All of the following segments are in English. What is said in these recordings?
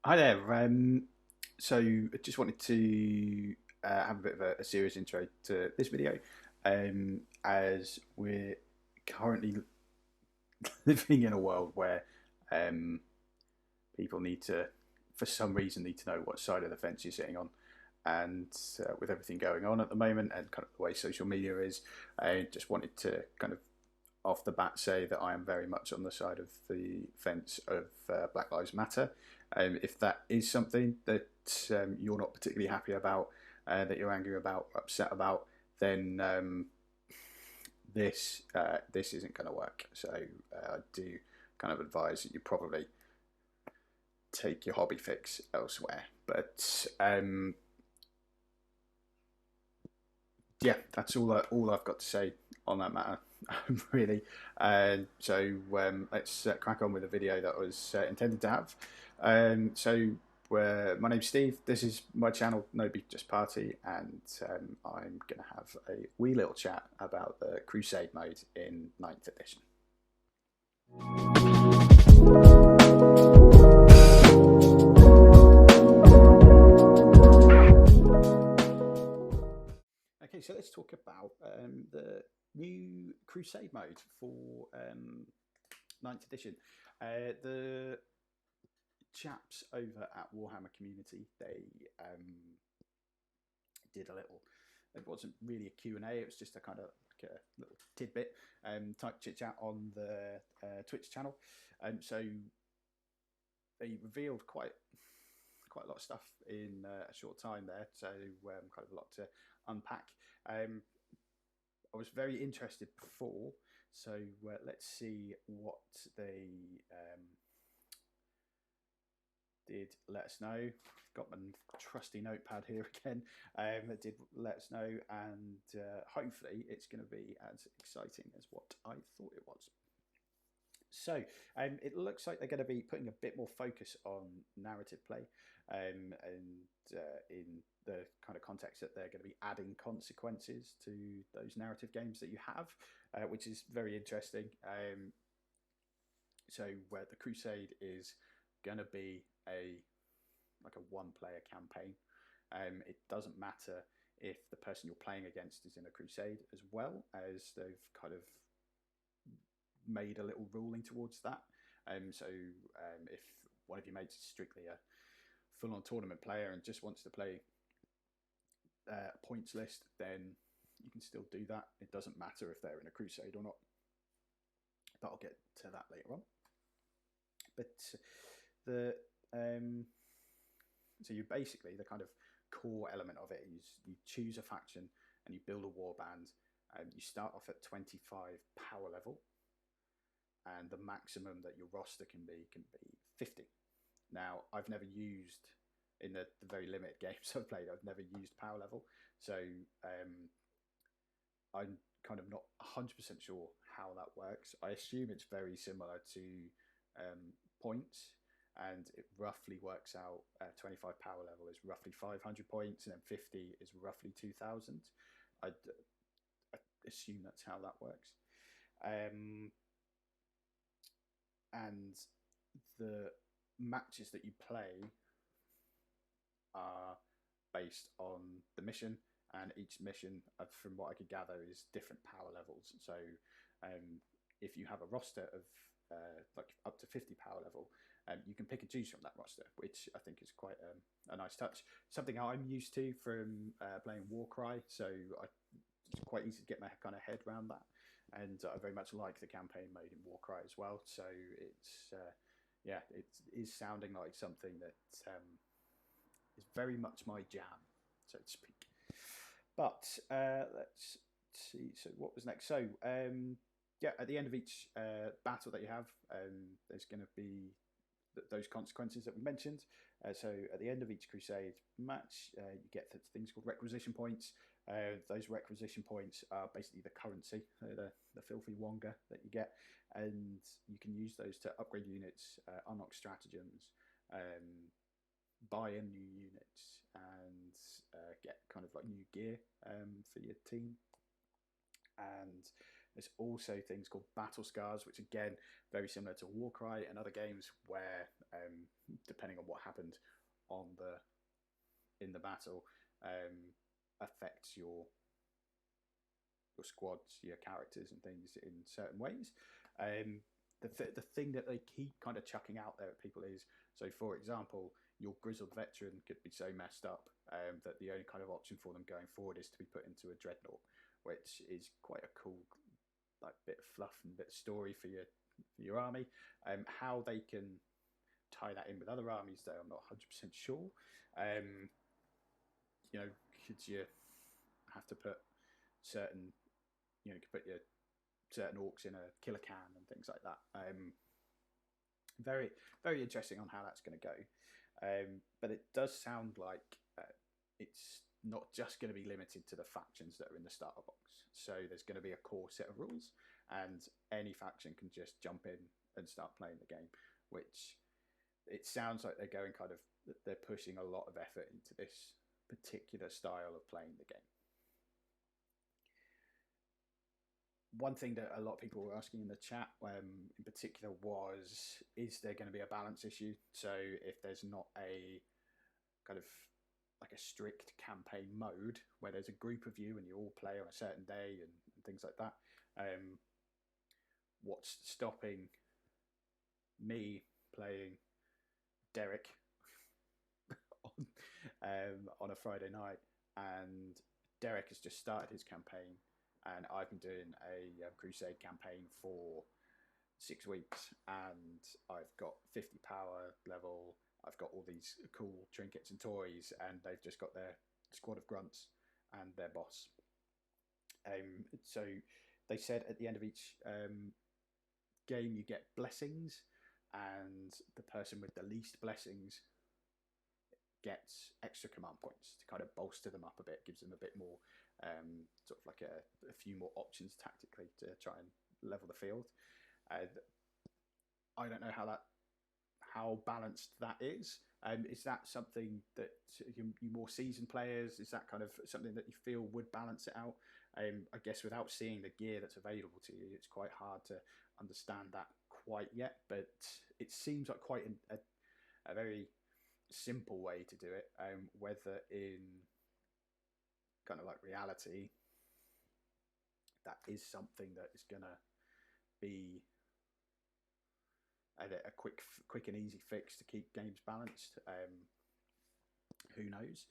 Hi there. So I just wanted to have a bit of a serious intro to this video, as we're currently living in a world where um, people need to, for some reason, need to know what side of the fence you're sitting on. And with everything going on at the moment and kind of the way social media is, I just wanted to kind of off the bat say that I am very much on the side of the fence of Black Lives Matter. If that is something that you're not particularly happy about, that you're angry about, upset about, then this isn't going to work. So I do kind of advise that you probably take your hobby fix elsewhere. But yeah, that's all I've got to say on that matter, really. Let's crack on with the video that was intended to have. My name's Steve. This is my channel, No Beef Just Party, and I'm going to have a wee little chat about the Crusade mode in 9th edition. Okay, so let's talk about the new Crusade mode for 9th edition. The chaps over at Warhammer Community, they did a little, it wasn't really a Q&A, it was just a kind of like a little tidbit type chit chat on the Twitch channel. So they revealed quite a lot of stuff in a short time there, so kind of a lot to unpack. I was very interested before, so let's see what they did let us know. Got my trusty notepad here again. That did let us know, and hopefully it's going to be as exciting as what I thought it was. So it looks like they're going to be putting a bit more focus on narrative play, and in the kind of context that they're going to be adding consequences to those narrative games that you have, which is very interesting. So where the Crusade is going to be like a one-player campaign. It doesn't matter if the person you're playing against is in a Crusade, as well as they've kind of made a little ruling towards that. If one of your mates is strictly a full-on tournament player and just wants to play a points list, then you can still do that. It doesn't matter if they're in a Crusade or not. But I'll get to that later on. But so you basically, the kind of core element of it is you choose a faction and you build a warband. You start off at 25 power level, and the maximum that your roster can be 50. Now, I've never used, in the very limited games I've played, I've never used power level, so I'm kind of not 100% sure how that works. I assume it's very similar to points, and it roughly works out 25 power level is roughly 500 points, and then 50 is roughly 2,000. I assume that's how that works. And the matches that you play are based on the mission, and each mission, from what I could gather, is different power levels. So if you have a roster of like up to 50 power level, you can pick and choose from that roster, which I think is quite a nice touch. Something I'm used to from playing Warcry, so it's quite easy to get my kind of head around that. And I very much like the campaign mode in Warcry as well. So it's it is sounding like something that is very much my jam, so to speak. But let's see. So what was next? So at the end of each battle that you have, there's going to be those consequences that we mentioned. So at the end of each Crusade match, you get things called requisition points. Those requisition points are basically the currency, the filthy wonga that you get, and you can use those to upgrade units, unlock stratagems, buy in new units, and get kind of like new gear for your team. And there's also things called battle scars, which again, very similar to Warcry and other games where, depending on what happened in the battle affects your squads, your characters, and things in certain ways. The thing that they keep kind of chucking out there at people is, so for example, your grizzled veteran could be so messed up that the only kind of option for them going forward is to be put into a dreadnought, which is quite a cool like bit of fluff and bit of story for your army. How they can tie that in with other armies, though, I'm not 100% sure. You know, could you have to put certain, you know, you could put your certain orcs in a killer can and things like that. Very, very interesting on how that's going to go. But it does sound like it's not just going to be limited to the factions that are in the starter box. So there's going to be a core set of rules, and any faction can just jump in and start playing the game, which it sounds like they're pushing a lot of effort into this particular style of playing the game. One thing that a lot of people were asking in the chat in particular was, is there going to be a balance issue? So if there's not a kind of like a strict campaign mode where there's a group of you and you all play on a certain day and things like that, what's stopping me playing Derek on a Friday night? And Derek has just started his campaign, and I've been doing a Crusade campaign for 6 weeks, and I've got 50 power level. I've got all these cool trinkets and toys, and they've just got their squad of grunts and their boss. So they said at the end of each game you get blessings, and the person with the least blessings gets extra command points to kind of bolster them up a bit, gives them a bit more sort of like a few more options tactically to try and level the field. I don't know how balanced that is. Is that something that you more seasoned players, is that kind of something that you feel would balance it out? I guess without seeing the gear that's available to you, it's quite hard to understand that quite yet, but it seems like quite a very simple way to do it. Whether in kind of like reality that is something that is going to be a quick and easy fix to keep games balanced, who knows?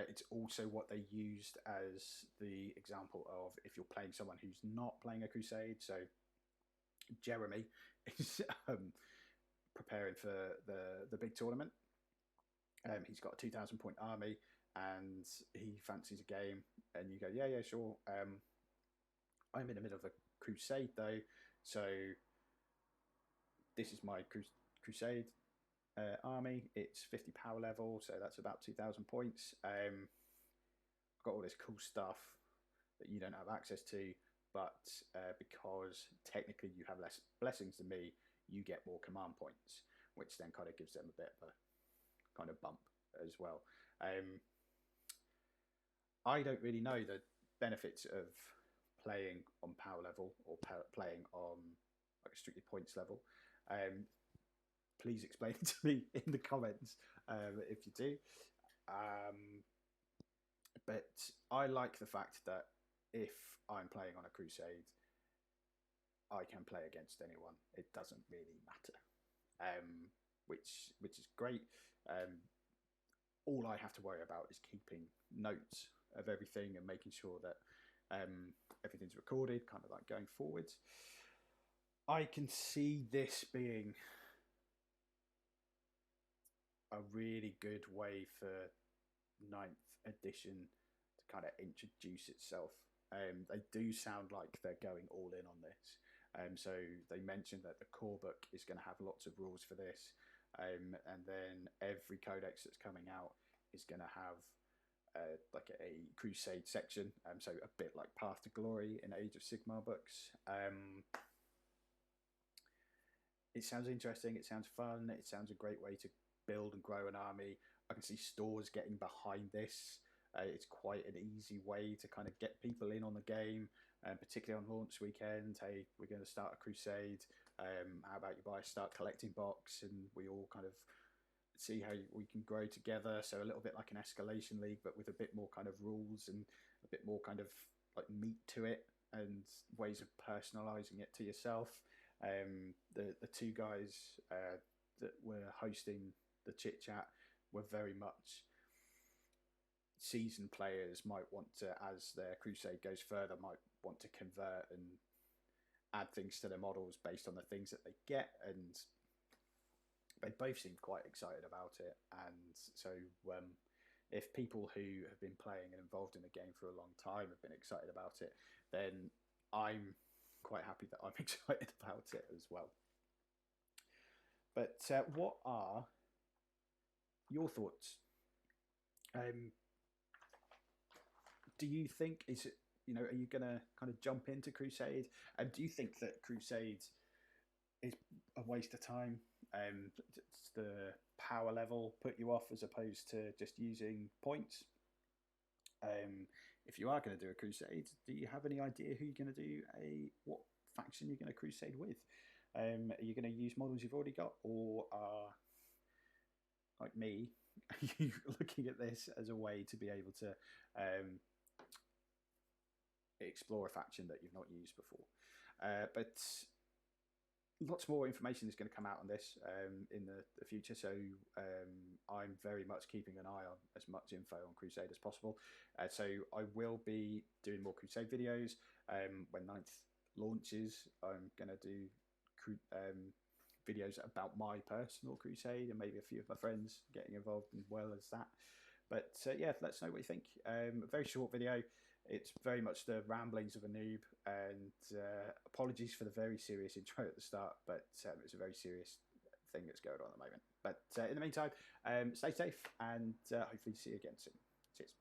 It's also what they used as the example of if you're playing someone who's not playing a Crusade. So Jeremy is preparing for the big tournament. He's got a 2,000 point army, and he fancies a game, and you go, yeah, sure. I'm in the middle of a Crusade though, so this is my Crusade army. It's 50 power level, so that's about 2,000 points. I've got all this cool stuff that you don't have access to, but because technically you have less blessings than me, you get more command points, which then kind of gives them a bit of a kind of bump as well. I don't really know the benefits of playing on power level or playing on like a strictly points level. Please explain it to me in the comments if you do. But I like the fact that if I'm playing on a Crusade, I can play against anyone. It doesn't really matter, which is great. All I have to worry about is keeping notes of everything and making sure that everything's recorded, kind of like going forwards. I can see this being a really good way for 9th edition to kind of introduce itself. They do sound like they're going all in on this. So they mentioned that the core book is going to have lots of rules for this. And then every codex that's coming out is going to have like a Crusade section. So a bit like Path to Glory in Age of Sigmar books. It sounds interesting. It sounds fun. It sounds a great way to build and grow an army. I can see stores getting behind this. It's quite an easy way to kind of get people in on the game, particularly on launch weekend. Hey, we're going to start a Crusade. How about you buy a start collecting box, and we all kind of see how we can grow together. So a little bit like an escalation league, but with a bit more kind of rules and a bit more kind of like meat to it and ways of personalizing it to yourself. The two guys that were hosting the chit chat were very much seasoned players. Might want to, as their crusade goes further, might want to convert and add things to their models based on the things that they get, and they both seemed quite excited about it. And so if people who have been playing and involved in the game for a long time have been excited about it, then I'm quite happy that I'm excited about it as well. But what are your thoughts? Do you think, is it, you know, are you going to kind of jump into Crusade? And do you think that Crusade is a waste of time? Does the power level put you off as opposed to just using points? If you are going to do a Crusade, do you have any idea who you're going to do what faction you're going to Crusade with? Are you going to use models you've already got, or are, like me, are you looking at this as a way to be able to explore a faction that you've not used before? But lots more information is going to come out on this in the future, so I'm very much keeping an eye on as much info on Crusade as possible. So I will be doing more Crusade videos. When 9th launches, I'm going to do videos about my personal Crusade and maybe a few of my friends getting involved as well as that. But yeah, let us know what you think. A very short video. It's very much the ramblings of a noob, and apologies for the very serious intro at the start, but it's a very serious thing that's going on at the moment. But in the meantime, stay safe, and hopefully see you again soon. Cheers.